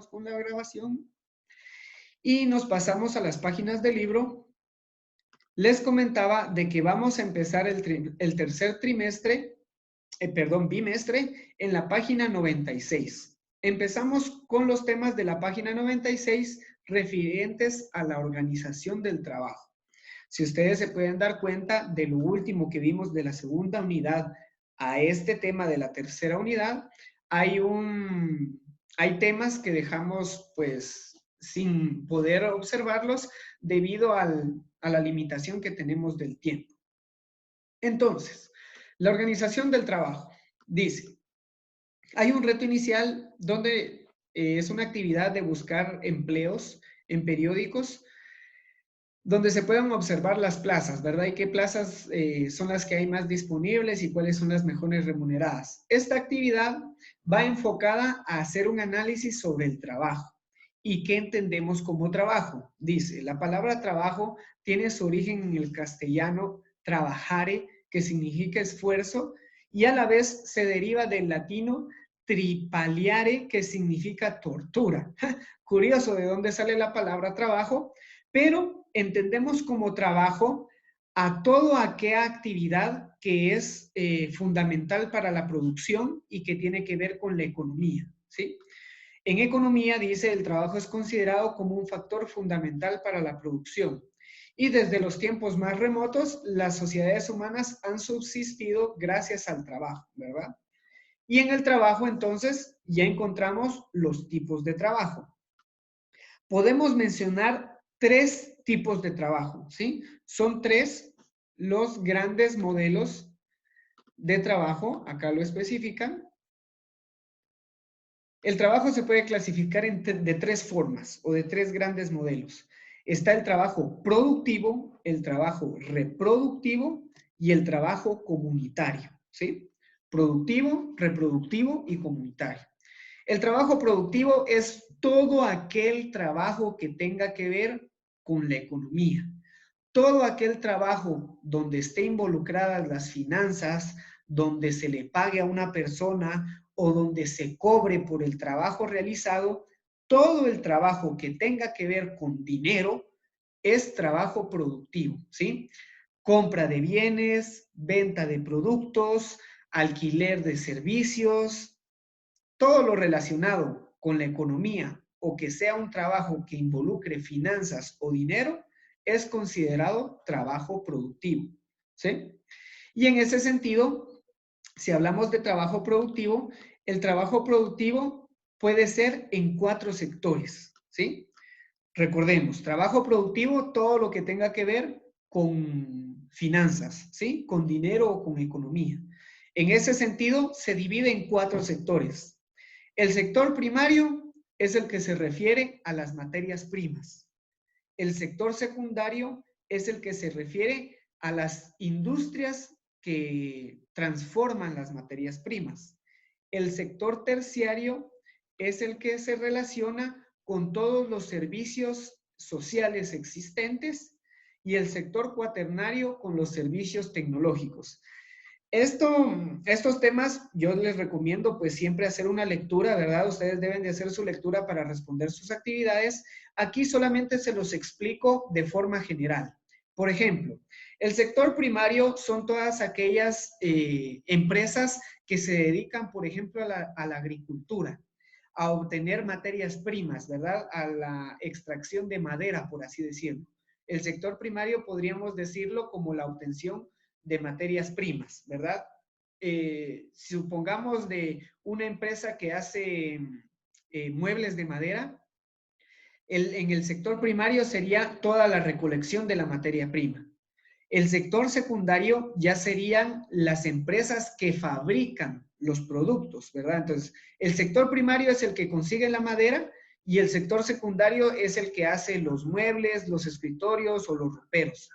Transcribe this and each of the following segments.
con la grabación y nos pasamos a las páginas del libro. Les comentaba de que vamos a empezar el tercer bimestre en la página 96. Empezamos con los temas de la página 96 referentes a la organización del trabajo. Si ustedes se pueden dar cuenta de lo último que vimos de la segunda unidad a este tema de la tercera unidad, hay temas que dejamos pues sin poder observarlos debido a la limitación que tenemos del tiempo. Entonces, la organización del trabajo dice, hay un reto inicial donde es una actividad de buscar empleos en periódicos donde se puedan observar las plazas, ¿verdad? Y qué plazas son las que hay más disponibles y cuáles son las mejores remuneradas. Esta actividad va enfocada a hacer un análisis sobre el trabajo. ¿Y qué entendemos como trabajo? Dice, la palabra trabajo tiene su origen en el castellano trabajare, que significa esfuerzo, y a la vez se deriva del latino tripaliare, que significa tortura. Curioso de dónde sale la palabra trabajo, pero entendemos como trabajo a toda aquella actividad que es fundamental para la producción y que tiene que ver con la economía, ¿sí? En economía dice el trabajo es considerado como un factor fundamental para la producción y desde los tiempos más remotos las sociedades humanas han subsistido gracias al trabajo, ¿verdad? Y en el trabajo entonces ya encontramos los tipos de trabajo. Podemos mencionar 3 tipos de trabajo, ¿sí? Son 3 los grandes modelos de trabajo, acá lo especifican. El trabajo se puede clasificar de 3 formas o de 3 grandes modelos. Está el trabajo productivo, el trabajo reproductivo y el trabajo comunitario, ¿sí? Productivo, reproductivo y comunitario. El trabajo productivo es todo aquel trabajo que tenga que ver con la economía. Todo aquel trabajo donde esté involucradas las finanzas, donde se le pague a una persona o donde se cobre por el trabajo realizado, todo el trabajo que tenga que ver con dinero es trabajo productivo, ¿sí? Compra de bienes, venta de productos, alquiler de servicios, todo lo relacionado con la economía o que sea un trabajo que involucre finanzas o dinero es considerado trabajo productivo, ¿sí? Y en ese sentido, si hablamos de trabajo productivo, el trabajo productivo puede ser en 4 sectores, ¿sí? Recordemos, trabajo productivo, todo lo que tenga que ver con finanzas, ¿sí? Con dinero o con economía. En ese sentido, se divide en 4 sectores. El sector primario es el que se refiere a las materias primas. El sector secundario es el que se refiere a las industrias que transforman las materias primas. El sector terciario es el que se relaciona con todos los servicios sociales existentes y el sector cuaternario con los servicios tecnológicos. Estos temas yo les recomiendo pues siempre hacer una lectura, ¿verdad? Ustedes deben de hacer su lectura para responder sus actividades. Aquí solamente se los explico de forma general. Por ejemplo, el sector primario son todas aquellas empresas que se dedican, por ejemplo, a la agricultura, a obtener materias primas, ¿verdad? A la extracción de madera, por así decirlo. El sector primario podríamos decirlo como la obtención de materias primas, ¿verdad? Supongamos de una empresa que hace muebles de madera, en el sector primario sería toda la recolección de la materia prima. El sector secundario ya serían las empresas que fabrican los productos, ¿verdad? Entonces, el sector primario es el que consigue la madera y el sector secundario es el que hace los muebles, los escritorios o los roperos,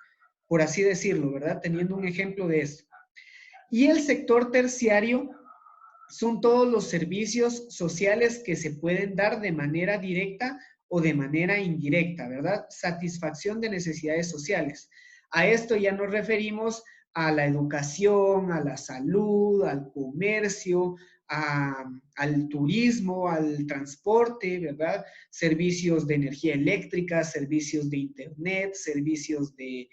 por así decirlo, ¿verdad? Teniendo un ejemplo de esto. Y el sector terciario son todos los servicios sociales que se pueden dar de manera directa o de manera indirecta, ¿verdad? Satisfacción de necesidades sociales. A esto ya nos referimos a la educación, a la salud, al comercio, al turismo, al transporte, ¿verdad? Servicios de energía eléctrica, servicios de internet, servicios de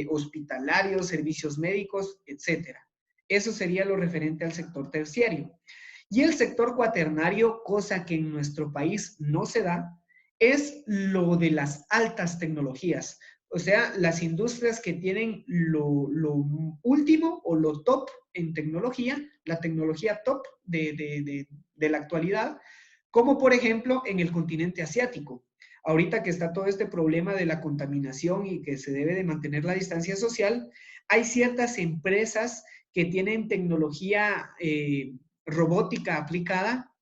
hospitalarios, servicios médicos, etcétera. Eso sería lo referente al sector terciario. Y el sector cuaternario, cosa que en nuestro país no se da, es lo de las altas tecnologías. O sea, las industrias que tienen lo último o lo top en tecnología, la tecnología top de la actualidad, como por ejemplo en el continente asiático. Ahorita que está todo este problema de la contaminación y que se debe de mantener la distancia social, hay ciertas empresas que tienen tecnología robótica aplicada,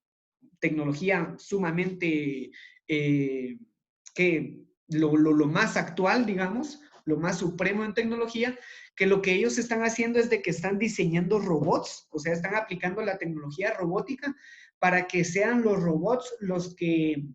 tecnología sumamente que lo más actual, digamos, lo más supremo en tecnología, que lo que ellos están haciendo es de que están diseñando robots, o sea, están aplicando la tecnología robótica para que sean los robots los que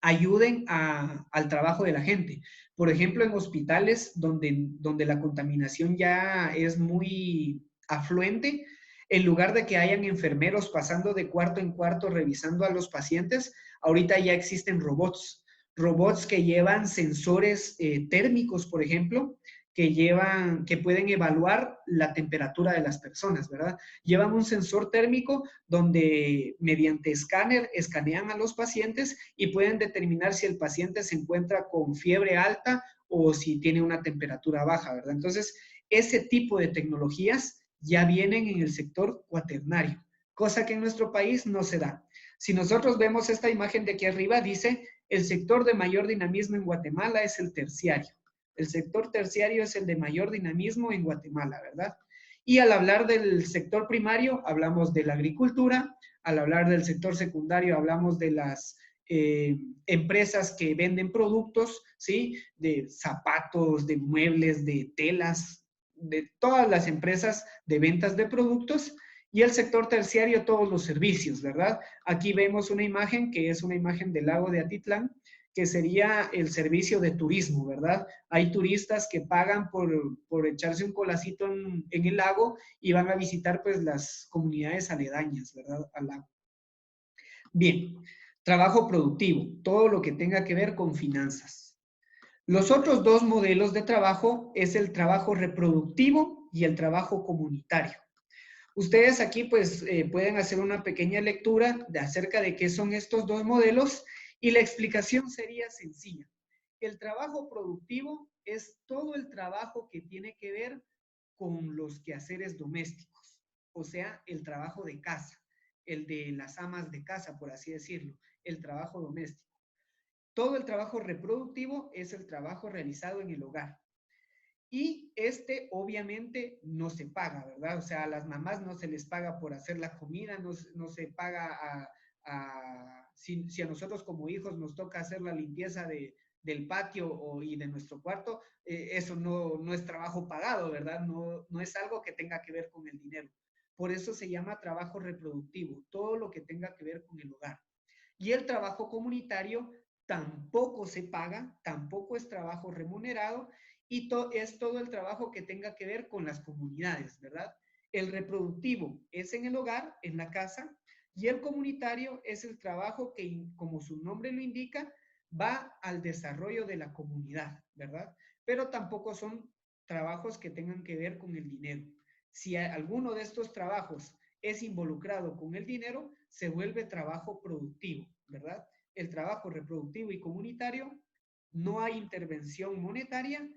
ayuden al trabajo de la gente. Por ejemplo, en hospitales donde la contaminación ya es muy afluente, en lugar de que hayan enfermeros pasando de cuarto en cuarto revisando a los pacientes, ahorita ya existen robots, robots que llevan sensores térmicos, por ejemplo, que pueden evaluar la temperatura de las personas, ¿verdad? Llevan un sensor térmico donde mediante escáner escanean a los pacientes y pueden determinar si el paciente se encuentra con fiebre alta o si tiene una temperatura baja, ¿verdad? Entonces, ese tipo de tecnologías ya vienen en el sector cuaternario, cosa que en nuestro país no se da. Si nosotros vemos esta imagen de aquí arriba, dice, el sector de mayor dinamismo en Guatemala es el terciario. El sector terciario es el de mayor dinamismo en Guatemala, ¿verdad? Y al hablar del sector primario, hablamos de la agricultura, al hablar del sector secundario, hablamos de las empresas que venden productos, ¿sí? De zapatos, de muebles, de telas, de todas las empresas de ventas de productos. Y el sector terciario, todos los servicios, ¿verdad? Aquí vemos una imagen que es una imagen del lago de Atitlán, que sería el servicio de turismo, ¿verdad? Hay turistas que pagan por echarse un colacito en el lago y van a visitar pues las comunidades aledañas, ¿verdad? Al lago. Bien, trabajo productivo, todo lo que tenga que ver con finanzas. Los otros dos modelos de trabajo es el trabajo reproductivo y el trabajo comunitario. Ustedes aquí pues pueden hacer una pequeña lectura acerca de qué son estos dos modelos y la explicación sería sencilla. El trabajo productivo es todo el trabajo que tiene que ver con los quehaceres domésticos, o sea, el trabajo de casa, el de las amas de casa, por así decirlo, el trabajo doméstico. Todo el trabajo reproductivo es el trabajo realizado en el hogar. Y este obviamente no se paga, ¿verdad? O sea, a las mamás no se les paga por hacer la comida, no se paga si a nosotros como hijos nos toca hacer la limpieza del patio y de nuestro cuarto, eso no es trabajo pagado, ¿verdad? No es algo que tenga que ver con el dinero. Por eso se llama trabajo reproductivo, todo lo que tenga que ver con el hogar. Y el trabajo comunitario tampoco se paga, tampoco es trabajo remunerado y es todo el trabajo que tenga que ver con las comunidades, ¿verdad? El reproductivo es en el hogar, en la casa, y el comunitario es el trabajo que, como su nombre lo indica, va al desarrollo de la comunidad, ¿verdad? Pero tampoco son trabajos que tengan que ver con el dinero. Si alguno de estos trabajos es involucrado con el dinero, se vuelve trabajo productivo, ¿verdad? El trabajo reproductivo y comunitario, no hay intervención monetaria,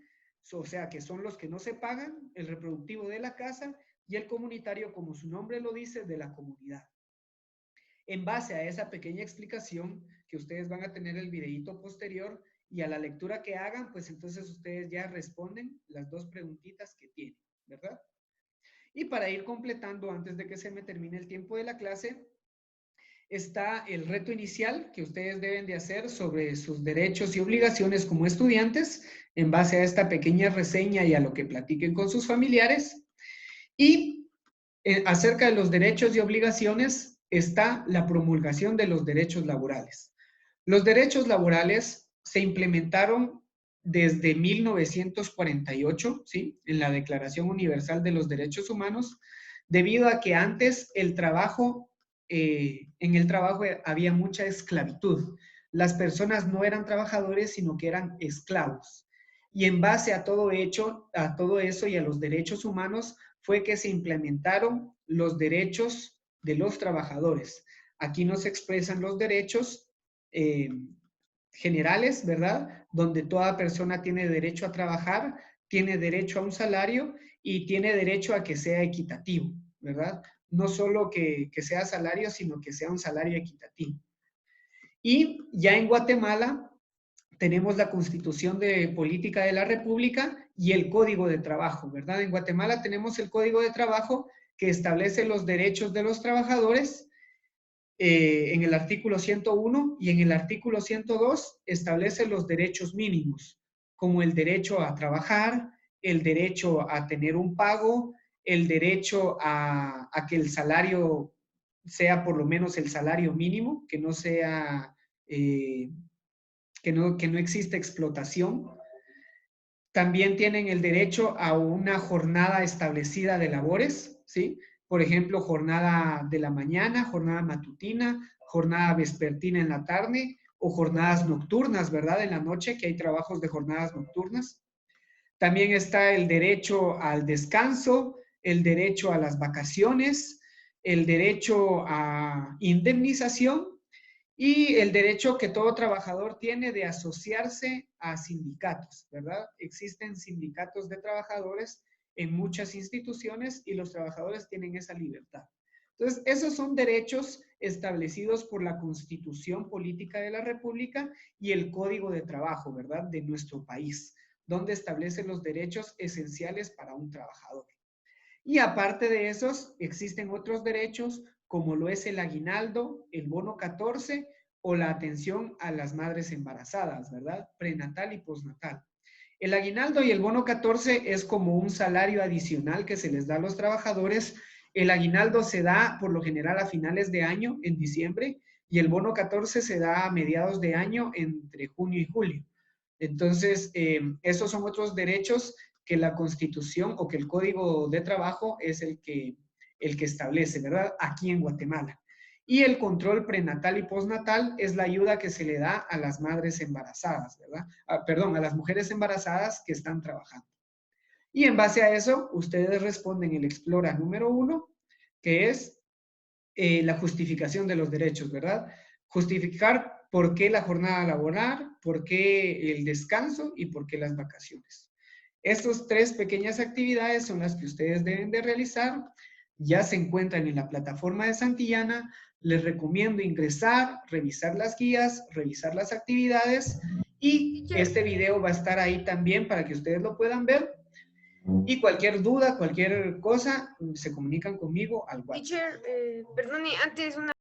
o sea que son los que no se pagan, el reproductivo de la casa y el comunitario, como su nombre lo dice, de la comunidad. En base a esa pequeña explicación que ustedes van a tener el videíto posterior y a la lectura que hagan, pues entonces ustedes ya responden las dos preguntitas que tienen, ¿verdad? Y para ir completando, antes de que se me termine el tiempo de la clase, está el reto inicial que ustedes deben de hacer sobre sus derechos y obligaciones como estudiantes, en base a esta pequeña reseña y a lo que platiquen con sus familiares. Y acerca de los derechos y obligaciones está la promulgación de los derechos laborales. Los derechos laborales se implementaron desde 1948, ¿sí? En la Declaración Universal de los Derechos Humanos, debido a que antes el trabajo en el trabajo había mucha esclavitud. Las personas no eran trabajadores, sino que eran esclavos. Y en base a todo eso y a los derechos humanos fue que se implementaron los derechos de los trabajadores. Aquí no se expresan los derechos generales, ¿verdad? Donde toda persona tiene derecho a trabajar, tiene derecho a un salario y tiene derecho a que sea equitativo, ¿verdad? No solo que sea salario, sino que sea un salario equitativo. Y ya en Guatemala tenemos la Constitución de Política de la República y el Código de Trabajo, ¿verdad? En Guatemala tenemos el Código de Trabajo que establece los derechos de los trabajadores en el artículo 101 y en el artículo 102 establece los derechos mínimos, como el derecho a trabajar, el derecho a tener un pago, el derecho a que el salario sea por lo menos el salario mínimo, que no sea, que no exista explotación. También tienen el derecho a una jornada establecida de labores, ¿sí? Por ejemplo, jornada de la mañana, jornada matutina, jornada vespertina en la tarde o jornadas nocturnas, ¿verdad? En la noche, que hay trabajos de jornadas nocturnas. También está el derecho al descanso, el derecho a las vacaciones, el derecho a indemnización y el derecho que todo trabajador tiene de asociarse a sindicatos, ¿verdad? Existen sindicatos de trabajadores en muchas instituciones y los trabajadores tienen esa libertad. Entonces, esos son derechos establecidos por la Constitución Política de la República y el Código de Trabajo, ¿verdad? De nuestro país, donde establece los derechos esenciales para un trabajador. Y aparte de esos, existen otros derechos como lo es el aguinaldo, el bono 14 o la atención a las madres embarazadas, ¿verdad? Prenatal y postnatal. El aguinaldo y el bono 14 es como un salario adicional que se les da a los trabajadores. El aguinaldo se da por lo general a finales de año, en diciembre, y el bono 14 se da a mediados de año, entre junio y julio. Entonces, esos son otros derechos que la Constitución o que el Código de Trabajo es el que establece, ¿verdad? Aquí en Guatemala. Y el control prenatal y postnatal es la ayuda que se le da a las madres embarazadas, ¿verdad? Perdón, a las mujeres embarazadas que están trabajando. Y en base a eso, ustedes responden el Explora número 1, que es la justificación de los derechos, ¿verdad? Justificar por qué la jornada laboral, por qué el descanso y por qué las vacaciones. Estas tres pequeñas actividades son las que ustedes deben de realizar. Ya se encuentran en la plataforma de Santillana. Les recomiendo ingresar, revisar las guías, revisar las actividades y este video va a estar ahí también para que ustedes lo puedan ver. Y cualquier duda, cualquier cosa, se comunican conmigo al WhatsApp. Teacher, perdone, antes una